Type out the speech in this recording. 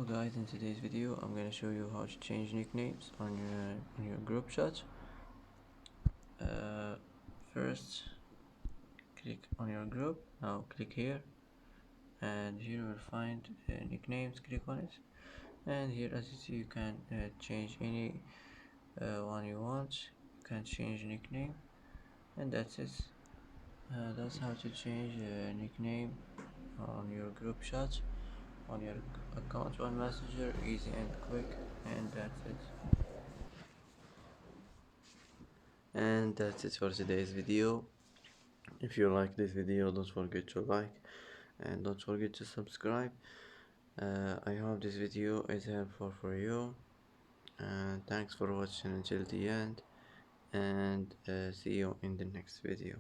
guys, in today's video I'm gonna show you how to change nicknames on your group chat. First click on your group. Now click here, and here you will find nicknames. Click on it, and here as you see you can change any one you want. You can change nickname, and that's it. That's how to change a nickname on your group chat, on your account on Messenger. Easy and quick, and that's it. And that's it for today's video. If you like this video, don't forget to like and don't forget to subscribe. I hope this video is helpful for you, and thanks for watching until the end, and see you in the next video.